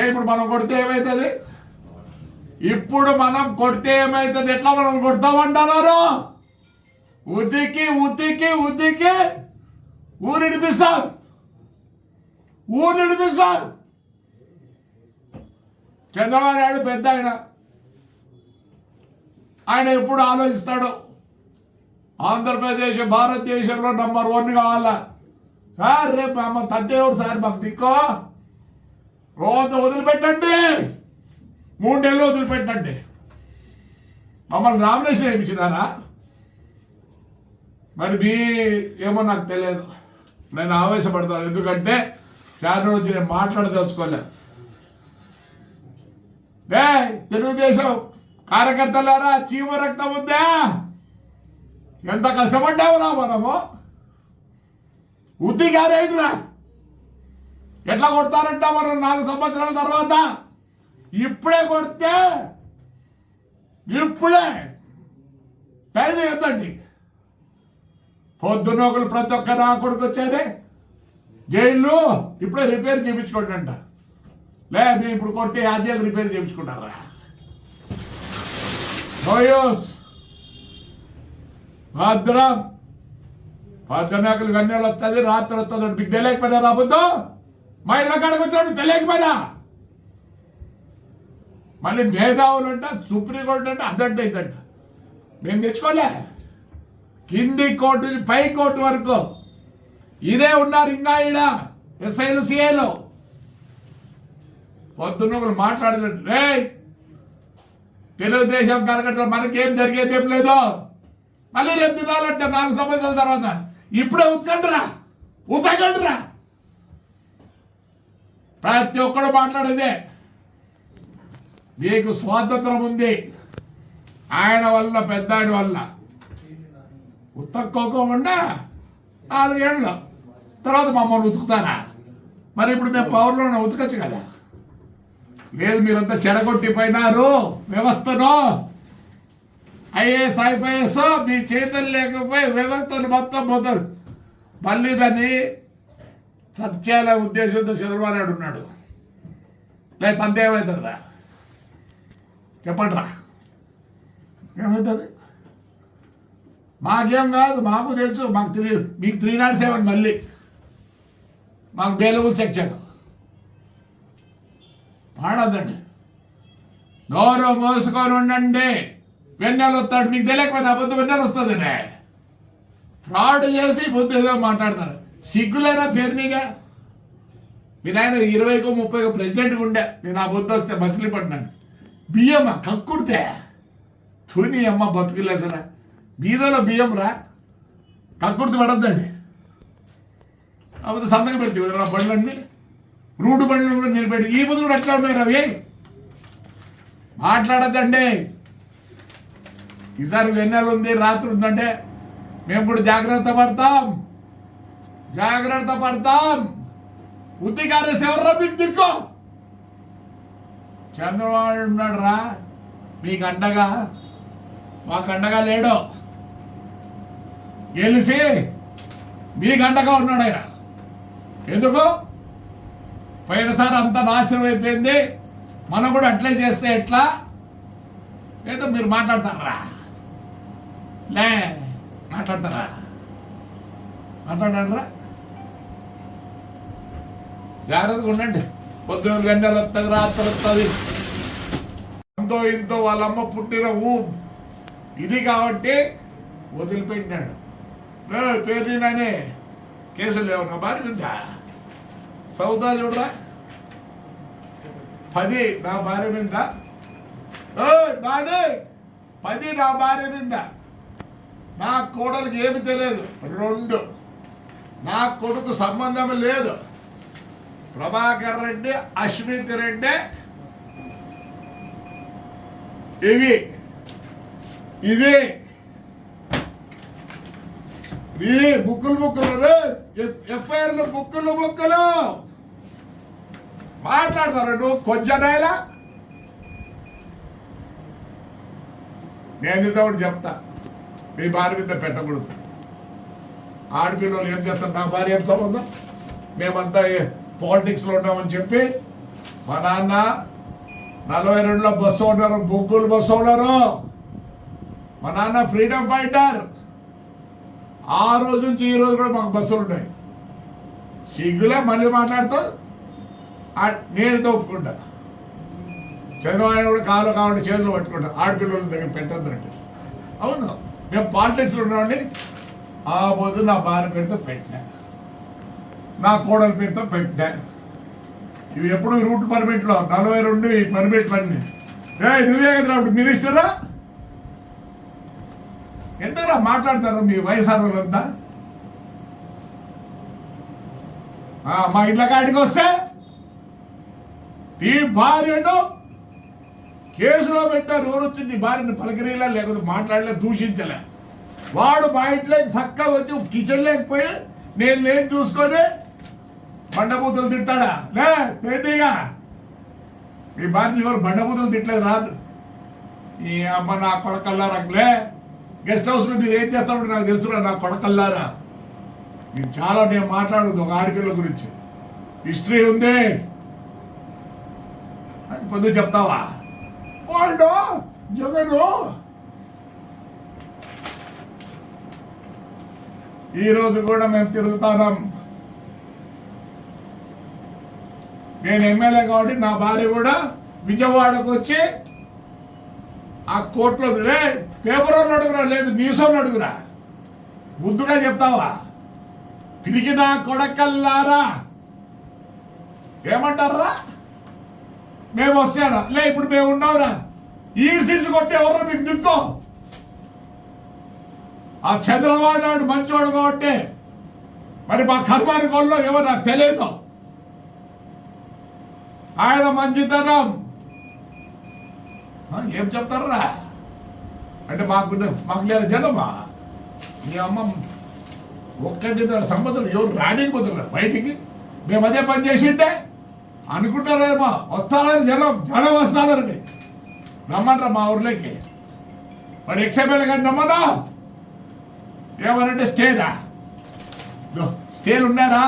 ఇప్పుడు మనం కొడితే ఏమవుతుంది? ఇప్పుడు మనం కొడితే ఏమవుతుంది? ఎట్లా మనం కొడతామంటున్నారు? ఉతికి ఉతికి ఉతికి ఊరిడిపిస్తారు. చంద్రబాబు నాయుడు పెద్ద ఆయన ఎప్పుడు ఆలోచిస్తాడు, ఆంధ్రప్రదేశ్ భారతదేశంలో నంబర్ 1 కావాలా సార్. రేపు అమ్మ తద్దేవుడు సార్ మాకు దిక్కో, రోజు వదిలిపెట్టండి, 3 నెలలు వదిలిపెట్టండి. మమ్మల్ని నామినేషన్ వేయించినారా? మరి ఏమో నాకు తెలియదు. నేను ఆవేశపడతాను, ఎందుకంటే చాలా రోజు నేను మాట్లాడదలుచుకోలే. తెలుగుదేశం కార్యకర్తలారా, చీమ రక్తం ఉందా? ఎంత కష్టపడ్డావురా మనము. ఉత్తిగారేంటిరా? ఎట్లా కొడతారంట మనం 4 సంవత్సరాల తర్వాత? ఇప్పుడే కొడితే ఇప్పుడే టైం ఎంతండి? పొద్దున్న ఒకరు ప్రతి ఒక్క నా కొడుకు వచ్చేదే జైల్లో ఇప్పుడే రిపేర్ చేయించుకోండి అంట. మేము ఇప్పుడు కొడితే ఆద్యాలు రిపేర్ చేయించుకుంటారా? భద్రం పద్దనాకులు గన్యాలు వస్తుంది, రాత్రి వస్తుంది. మీకు తెలియకపోయినా రాబోద్దు, మా ఇళ్ళ కాడకు వచ్చాడు తెలియకపోయినా. మళ్ళీ మేధావులు అంట, సుప్రీంకోర్టు అంటే అదంట ఇదంట. మేము తెచ్చుకోలే. కింది కోర్టు పై కోర్టు వరకు ఇదే ఉన్నారు. ఇంకా ఈడ ఎస్ఐలు సిఐలు పొద్దున్న ఒకరు మాట్లాడుతున్నారు, రే తెలుగుదేశం కార్యకర్తలు మనకేం జరిగేది ఏం లేదు, మళ్ళీ రేపు తినాలంటే 4 సంవత్సరాల తర్వాత. ఇప్పుడే ఉతకండిరా. ప్రతి ఒక్కడు మాట్లాడేదే. మీకు స్వాతంత్రం ఉంది ఆయన వల్ల, పెద్దాడి వల్ల. ఉతక్కోకుండా 4 ఏళ్ళు తర్వాత మమ్మల్ని ఉతుకుతారా? మరి ఇప్పుడు మేము పవర్లో ఉతకచ్చు కదా. లేదు, మీరంతా చెడగొట్టిపోయినారు వ్యవస్థను. ఐఏఎస్ ఐపీఎస్ మీ చేతులు లేకపోయి వ్యవస్థను మొత్తం మళ్ళీ దాన్ని సత్యాల ఉద్దేశంతో చంద్రబాబు నాయుడు ఉన్నాడు. లేదు అంతేమవుతుందిరా? చెప్పండి రా, ఏమవుతుంది? మాకేం కాదు, మాకు తెలుసు. మీకు 307 మళ్ళీ మాకు బెయిలబుల్ సెక్షన్. మాడద్దండి, నోరు మోసుకొని ఉండండి. వెన్నెలు వస్తాడు, మీకు తెలియకపోయినా పొద్దు వెన్నెలు వస్తుందండి. ఫ్రాడ్ చేసి పొద్దు ఏదో మాట్లాడతారు. సిగ్గులేరా పేరునిగా? మీరు ఆయన 20కో 30కో ప్రెసిడెంట్గా ఉండే. నేను ఆ పొద్దు వస్తే మచిలీపట్నాను. బియ్యమా కక్కుడితే తుని అమ్మ బతుకులేసరా. బీదలో బియ్యం రా, కక్కుర్తి పడద్దండి. కాకపోతే సంతకం పెట్టి నా బండ్లన్నీ, రూటు బండ్లను కూడా నిలబెట్టి. ఈ పొద్దు కూడా ఎట్లా ఉన్నాయి రవి? మాట్లాడద్దండి. ఈసారి వెన్నెల ఉంది, రాత్రి ఉందంటే మేము కూడా జాగ్రత్త పడతాం. ఉత్తిగారేసి ఎవర్రా మీకు దిక్కు? చంద్రబాబు ఉన్నాడు రా మీకు అండగా, మాకు అండగా లేడు. గెలిచి మీకు అండగా ఉన్నాడు ఆయన. ఎందుకు? పోయినసారి అంతా నాశనం అయిపోయింది, మనం కూడా అట్లే చేస్తే ఎట్లా? ఏదో మీరు మాట్లాడతారా? మాట్లాడరా? జాగ్రత్తగా ఉండండి. పొద్దున గంటలు వస్తుంది, రాత్రి వస్తుంది. ఎంతో ఇంతో వాళ్ళమ్మ పుట్టిన ఇది కాబట్టి వదిలిపెట్టినాడు. పేరు నానే కేసులు లేవు. నా భార్య మీద సౌదా చూడరా, 10 నా భార్య మీద. 10 నా భార్య మీద. నా కోడలికి ఏమి తెలియదు. 2 నా కొడుకు సంబంధం లేదు. ప్రభాకర్ రెడ్డి, అశ్విత్ రెడ్డి, ఇది బుక్కులు ఎఫ్ఐఆర్లు బుక్కులు మాట్లాడతారు. నువ్వు కొంచెంలా నేను ఇదో ఒకటి చెప్తా, మీ భార్య మీద పెట్టకూడదు. ఆడపిల్లలు ఏం చేస్తారు? నా భార్య ఏం సంబంధం? మేమంతా పాలిటిక్స్లో ఉన్నామని చెప్పి మా నాన్న 42లో బస్సు ఉన్నారు, బొగ్గులు బస్సు ఉన్నారు. మా నాన్న ఫ్రీడమ్ ఫైటర్. ఆ రోజు నుంచి ఈ రోజు కూడా మాకు బస్సులు ఉన్నాయి. సిగ్గులే మళ్ళీ మాట్లాడుతూ నేను ఒప్పుకుంటా. చంద్రబాబు కూడా కాలు కావాలంటే చేతులు పట్టుకుంటా, ఆడపిల్లల దగ్గర పెట్టద్దంటే. అవును, మేము పాలిటిక్స్లో ఉన్నామండి. ఆ పొద్దు నా భార్య పేరుతో పెట్టినా, నా కోడల పేరుతో పెట్టినా. ఇవి ఎప్పుడు రూట్ పర్మిట్లో 42 ఈ పర్మిట్లన్నీ. నువ్వే కదా అప్పుడు మినిస్టరా? ఎంతరా మాట్లాడతారు మీ వైఎస్ఆర్ వాళ్ళంతా? మా ఇళ్ళ కాడికి వస్తే నీ భార్యను కేసులో పెట్టారు. ఎవరు వచ్చి నీ భార్యను పలకరీలా, లేకపోతే మాట్లాడలే, దూషించలే. వాడు మా ఇంట్లోకి చక్కగా వచ్చి కిచెన్ లేకపోయి నేను చూసుకొని బండబూతులు తిడతాడా? లేగా మీ భార్య ఎవరు బండబూతులు తిట్టలేదు రాదు. ఈ అమ్మ నా కొడకల్లారా, గెస్ట్ హౌస్లో మీరు ఏం చేస్తామంటే నాకు తెలుసురా నా కొడకల్లారా. మీరు చాలా నేను మాట్లాడదు ఒక ఆడపిల్ల గురించి, హిస్టరీ ఉంది అని పొద్దు చెప్తావా? వాడు జగను ఈరోజు కూడా మేము తిరుగుతాం. నేను ఎమ్మెల్యే కాబట్టి నా భార్య కూడా విజయవాడకు వచ్చి ఆ కోర్టులో పేపర్ వాళ్ళు అడుగురా, లేదు న్యూస్ వాళ్ళు అడుగురా. ముద్దుగా చెప్తావా? తిరిగి నా కొడకల్లారా ఏమంటారా? మేము వస్తారా? ఇప్పుడు మేము ఉన్నావురా. ఈ సీట్లు కొడితే ఎవరో మీకు దిక్కో. ఆ చంద్రబాబు నాయుడు మంచివాడు కాబట్టి మరి మా కర్మాని కొల్లో ఎవరు నాకు తెలియదు. ఆయన మంచితనం ఏం చెప్తారా అంటే మాకు లేదు జనమా. మీ అమ్మ 1.5 సంవత్సరం ఎవరు రానిపోతున్నారు బయటికి. మేము అదే పని చేసింటే అనుకుంటారేమో వస్తారని జనం వస్తారని నమ్మంటారా మా ఊర్లోకి. మరి ఎక్స్ఎమ్మెల్యే కానీ నమ్మదా? ఏమనంటే స్టేనా? స్టేలు ఉన్నారా?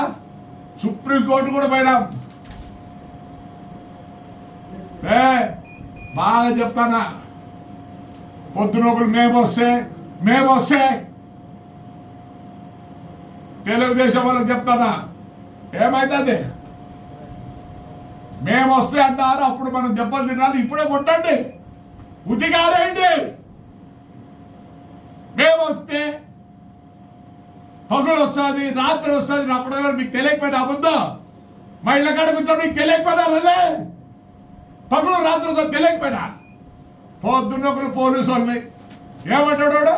సుప్రీంకోర్టు కూడా పోయినాం. బాగా చెప్తానా, పొద్దునొకరు మేము వస్తే తెలుగుదేశం వాళ్ళకి చెప్తానా ఏమైతుంది? మేము వస్తే అంటారు, అప్పుడు మనం దెబ్బలు తినాలి. ఇప్పుడే కొట్టండి, ఉతిగారేంటి? మేము వస్తే పగులు వస్తుంది, రాత్రి వస్తుంది. నా కూడా మీకు తెలియకపోయినా అబద్ధం. మా ఇళ్ళ కాడుకుంటాడు మీకు తెలియకపోయినా రే, పగులు రాత్రి వస్తుంది తెలియకపోయినా. పొద్దున్న ఒకరు పోలీసు వాళ్ళని ఏమంటాడు?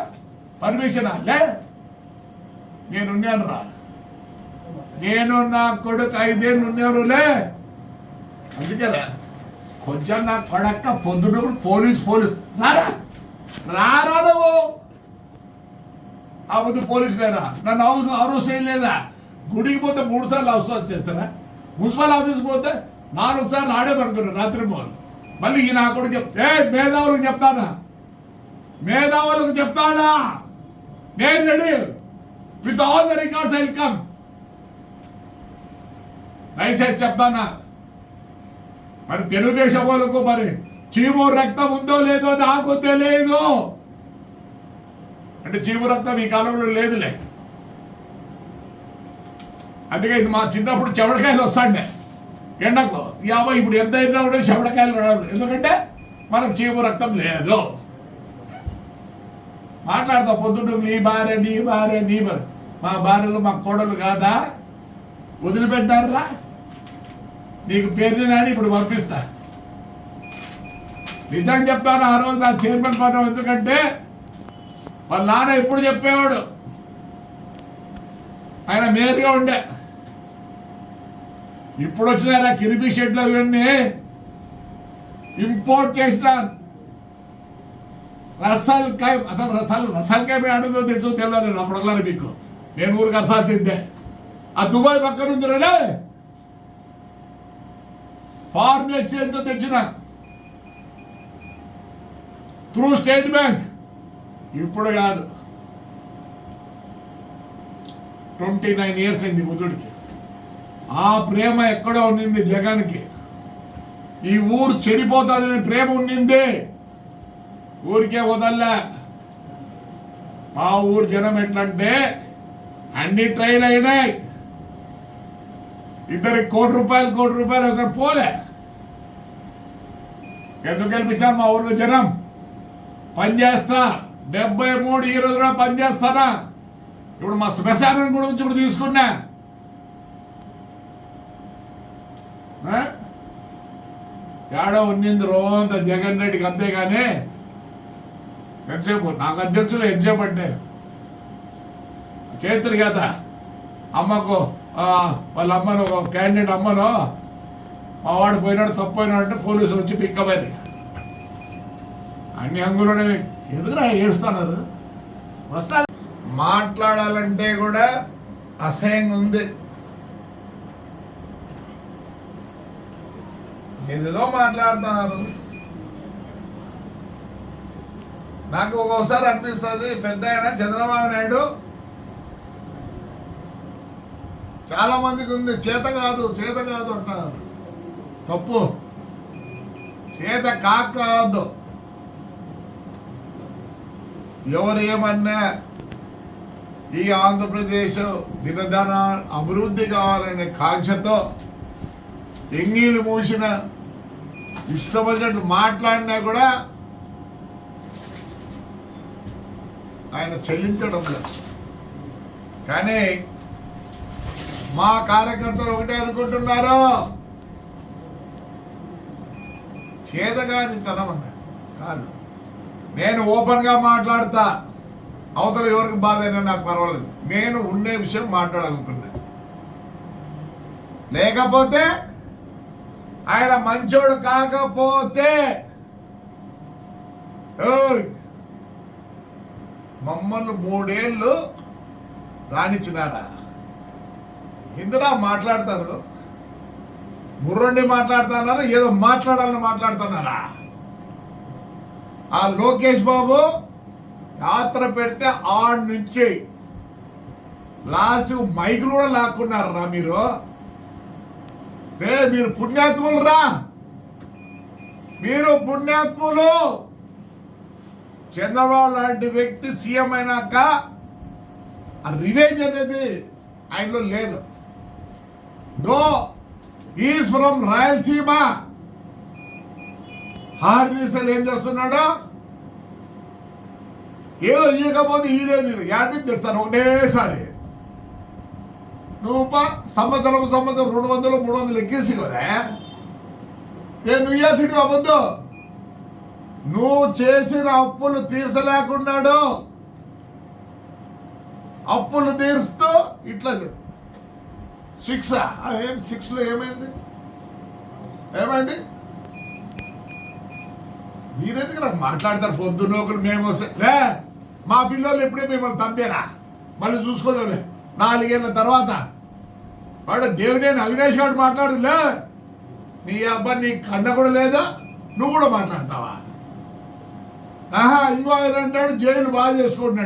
పర్మిషనా? నేనున్నాను రా, నేను నా కొడుకు 5 ఏళ్ళు ఉన్నానులే. అందుకేరా కొంచెం నా కొడక్క పొద్దున్నప్పుడు పోలీసు రారా నువ్వు. ఆ ముందు పోలీసు లేదా? నన్ను హౌస్ చేయలేదా? గుడికి పోతే 3 సార్లు హౌస్ చేస్తారా? మున్సిపల్ ఆఫీస్కి పోతే 4 సార్లు ఆడేమనుకున్నాను రాత్రి మోలు. మళ్ళీ ఈ నా కొడుకు మేధావులకు చెప్తానా నేను ready with all the records I will come. దయచేసి చెప్తానా. మరి తెలుగుదేశం వాళ్ళకు మరి చీము రక్తం ఉందో లేదో నాకు తెలియదు. అంటే చీము రక్తం ఈ కాలంలో లేదులే. అందుకే ఇది మా చిన్నప్పుడు చెమటకాయలు వస్తాండే ఎండకు. ఇప్పుడు ఎంత అయినా కూడా చెమటకాయలు రావడం, ఎందుకంటే మనకు చీము రక్తం లేదు. మాట్లాడతాం పొద్దున్న నీ భార్య. మా భార్యలు మా కోడలు కాదా? వదిలిపెట్టారా? నీకు పేరు నాని ఇప్పుడు పంపిస్తా. నిజంగా చెప్తాను, ఆ రోజు నా చైర్మన్ పదం ఎందుకంటే వాళ్ళ నాన్న ఎప్పుడు చెప్పేవాడు, ఆయన మేరుగా ఉండే. ఇప్పుడు వచ్చిన కిరిబి షెడ్లు ఇవన్నీ ఇంపోర్ట్ చేసిన రసాలకాయ. అసలు రసాలకాయ అడుగుదో తెలుసు తెలియదు అప్పుడు మీకు. నేను ఊరికి అరసాల్సిందే. ఆ దుబాయ్ పక్కన ఉందిరే ఫారిన్ ఎక్స్చేంజ్తో తెచ్చిన త్రూ స్టేట్ బ్యాంక్. ఇప్పుడు కాదు, 29 years అయింది బుద్ధుడికి. ఆ ప్రేమ ఎక్కడో ఉన్నింది జగన్కి. ఈ ఊరు చెడిపోతుందని ప్రేమ ఉండింది, ఊరికే వదల్లా. మా ఊరు జనం ఎట్లంటే అన్ని ట్రైల్ అయినాయి, ఇద్దరికి కోటి రూపాయలు ఒకసారి పోలే. ఎందుకు గెలిపించాను మా ఊర్లో జనం? పనిచేస్తా 73 ఈ రోజు కూడా పనిచేస్తానా. ఇప్పుడు మా శ్మశానం గురించి ఇప్పుడు తీసుకున్నా. ఏడో ఉన్నింది రోజంతా జగన్ రెడ్డికి, అంతేగాని ఎంతసేపు నాకు అధ్యక్షులు ఎంతసేపు అంటే చేతులు కదా. అమ్మకు వాళ్ళ అమ్మను క్యాండిడేట్ అమ్మను మా వాడు పోయినాడు తప్పైనాడు అంటే పోలీసులు వచ్చి పిక్కబోయి అన్ని హంగులోనే ఎదురా ఏడుస్తున్నారు. వస్తా మాట్లాడాలంటే కూడా అసహ్యంగా ఉంది. ఏదేదో మాట్లాడుతున్నారు. నాకు ఒక్కోసారి అనిపిస్తుంది, పెద్ద ఆయన చంద్రబాబు నాయుడు చాలా మందికి ఉంది చేత కాదు అంటారు. తప్పు, చేత కాదు. ఎవరు ఏమన్నా ఈ ఆంధ్రప్రదేశ్ దినదన అభివృద్ధి కావాలనే కాంక్షతో ఎంగిలు మూసిన ఇష్టపడినట్టు మాట్లాడినా కూడా ఆయన చెల్లించడం లేదు. కానీ మా కార్యకర్తలు ఒకటే అనుకుంటున్నారు, చేతగాని తనం అన్న కాదు. నేను ఓపెన్గా మాట్లాడతా, అవతల ఎవరికి బాధ అయినా నాకు పర్వాలేదు. నేను ఉండే విషయం మాట్లాడాలనుకున్నా. లేకపోతే ఆయన మంచోడు కాకపోతే మమ్మల్ని 3 ఏళ్ళు రానిచ్చినారా? ఇందులో మాట్లాడతారు, బుర్రండి మాట్లాడుతున్నారా, ఏదో మాట్లాడాలని మాట్లాడుతున్నారా? ఆ లోకేష్ బాబు యాత్ర పెడితే ఆడి నుంచి లాస్ట్ మైకులు కూడా లాక్కున్నారా మీరు? మీరు పుణ్యాత్ములు రా, మీరు పుణ్యాత్ములు. చంద్రబాబు లాంటి వ్యక్తి సీఎం అయినాక ఆ రివెంజ్ అనేది ఆయనలో లేదు. Though is from Rayalaseema. హార్నీసలు ఏం చేస్తున్నాడు? ఏదో ఇవ్వకపోతే ఈలేదు యాది తెస్తారు ఒకటేసారి. నువ్వు సంవత్సరం 200 300 ఎక్కేసి కదా. నువ్వు ఇయ్యాల్సింది అవ్వద్దు. నువ్వు చేసిన అప్పులు తీర్చలేకున్నాడు. అప్పులు తీరుస్తూ ఇట్లా 6లో ఏమైంది? మీరెందుకు నాకు మాట్లాడతారు? పొద్దున్న ఒకరు మేము వస్తే మా పిల్లలు ఎప్పుడే మిమ్మల్ని తంతేరా, మళ్ళీ చూసుకోలేవులే 4 ఏళ్ళ తర్వాత. వాడు దేవినేని అవినాష్ గారు మాట్లాడులే, నీ అబ్బాయి నీ కన్న కూడా లేదా, నువ్వు కూడా మాట్లాడతావా? ఇంకో ఆయన అంటాడు జైలు బాగా చేసుకోండి.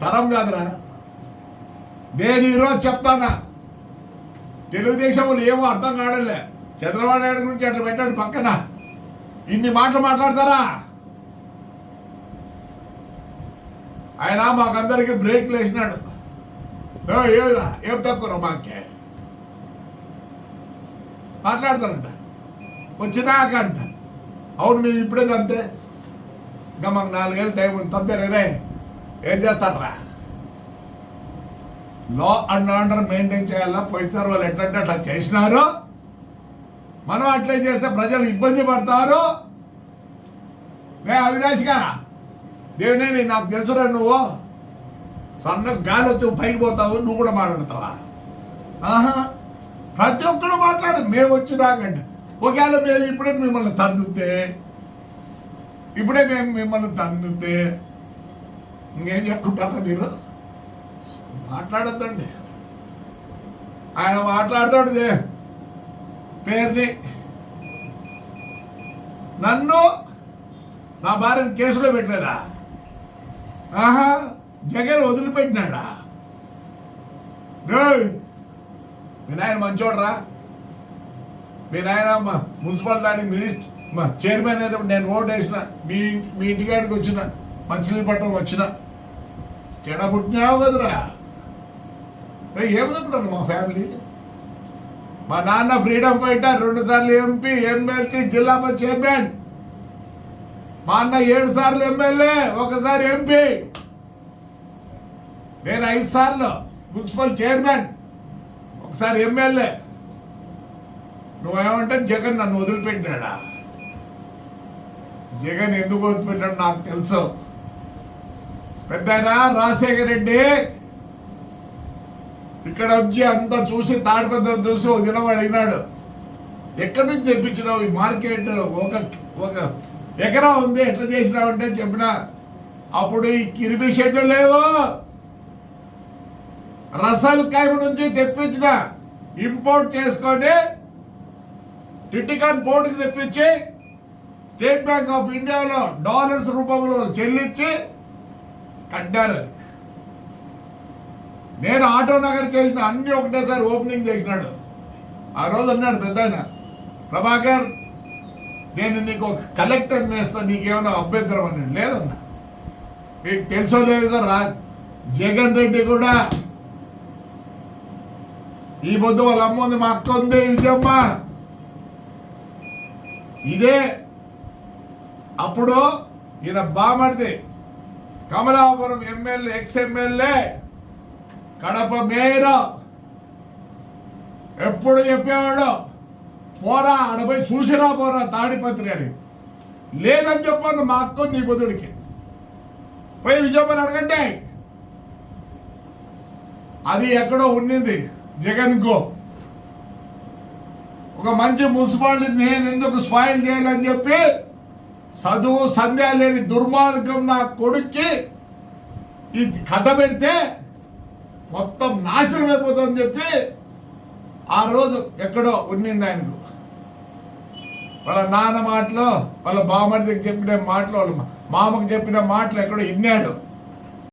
తరం కాదురా. నేను ఈరోజు చెప్తానా, తెలుగుదేశం వాళ్ళు ఏమో అర్థం కావడంలే. చంద్రబాబు నాయుడు గురించి అట్లా పెట్టాడు పక్కన, ఇన్ని మాటలు మాట్లాడతారా? ఆయన మాకందరికి బ్రేక్లు వేసినాడు. ఏం తక్కువ మాకే మాట్లాడతారంట వచ్చినాక అంట. అవును మేము ఇప్పుడే అంతే, ఇంకా మాకు 4 ఏళ్ళు టైం ఉంది. తంతేరే ఏం చేస్తారా? లా అండ్ ఆర్డర్ మెయింటైన్ చేయాలా. పోయినారు వాళ్ళు ఎట్లంటే అట్లా చేసినారు. మనం అట్లే చేస్తే ప్రజలు ఇబ్బంది పడతారు. అవినాష్గా దేవుని నాకు తెలుసురా, నువ్వు సన్న గాలి వచ్చి పైకి పోతావు, నువ్వు కూడా మాట్లాడతావా? ప్రతి ఒక్కరు మాట్లాడు. మేము వచ్చినాకండి ఒకవేళ మేము ఇప్పుడే మిమ్మల్ని తందుతే ఇంకేం చెప్పుకుంటారా మీరు? మాట్లాడద్దండి. ఆయన మాట్లాడతాడు పేరుని. నన్ను నా భార్యను కేసులో పెట్టలేదా? జగన్ వదిలిపెట్టినాడా? వినాయన మంచోడరా. మీ నాయన మున్సిపల్ దానికి చైర్మన్ అయినప్పుడు నేను ఓటు వేసిన, మీ ఇంటికాడికి వచ్చిన, మచిలీపట్నం వచ్చిన, చెడబుట్టినావు కదరా. ఏమనుకుంటారు మా ఫ్యామిలీ? మా నాన్న ఫ్రీడమ్ ఫైటర్, 2 సార్లు ఎంపీ, ఎమ్మెల్సీ, జిల్లా చైర్మన్. మా అన్న 7 సార్లు ఎమ్మెల్యే, 1 సారి ఎంపీ. నేను 5 సార్లు మున్సిపల్ చైర్మన్, 1 సారి ఎమ్మెల్యే. నువ్వేమంటే జగన్ నన్ను వదిలిపెట్టాడా? జగన్ ఎందుకు వదిలిపెట్టాడు నాకు తెలుసు. పెద్ద రాజశేఖర రెడ్డి ఇక్కడ వచ్చి అంతా చూసి, తాడిపత్రం చూసి ఒక దినం అడిగినాడు, ఎక్కడి నుంచి తెప్పించినావు ఈ మార్కెట్? ఒక ఎకరా ఉంది, ఎట్లా చేసినావు అంటే చెప్పిన. అప్పుడు ఈ కిరిబి షెడ్లు లేవు, రసల్ కైమ్ నుంచి తెప్పించిన, ఇంపోర్ట్ చేసుకొని టిటికాన్ పోర్టుకి తెప్పించి స్టేట్ బ్యాంక్ ఆఫ్ ఇండియాలో డాలర్స్ రూపంలో చెల్లించి కట్టారు. నేను ఆటో నగర్ చేసిన అన్ని ఒకటేసారి ఓపెనింగ్ చేసినాడు. ఆ రోజు అన్నాడు పెద్ద ఆయన, ప్రభాకర్ నేను నీకు ఒక కలెక్టర్ వేస్తా, నీకేమైనా అభ్యంతరం అన్నాడు. లేదన్నా, మీకు తెలుసో లేదో జగన్ రెడ్డి కూడా ఈ పొద్దు వాళ్ళ అమ్మ ఉంది, మా అక్క ఉంది, విజయమ్మ. ఇదే అప్పుడు ఈయన బామర్ది Kamalapuram MLA, X-MLA, Kadapa mayor ఎప్పుడు చెప్పేవాడు, పోరా ఆడపోయి చూసిరా పోరా తాడిపత్రి అని. లేదని చెప్పాను మా అక్క నీ బుధుడికి పోయి విజయమ్మని అడగండి. అది ఎక్కడో ఉన్నింది జగన్కో. ఒక మంచి మున్సిపాలిటీ నేను ఎందుకు స్పాయిల్ చేయాలని చెప్పి చదువు సంధ్య లేని దుర్మార్గం నా కొడుక్కి ఇది కట్టబెడితే మొత్తం నాశనం అయిపోతుందని చెప్పి ఆ రోజు ఎక్కడో ఉన్నింది ఆయనకు. వాళ్ళ నాన్న మాటలు, వాళ్ళ బామ్మడికి చెప్పిన మాటలు, వాళ్ళ మామకు చెప్పిన మాటలు ఎక్కడో విన్నాడు.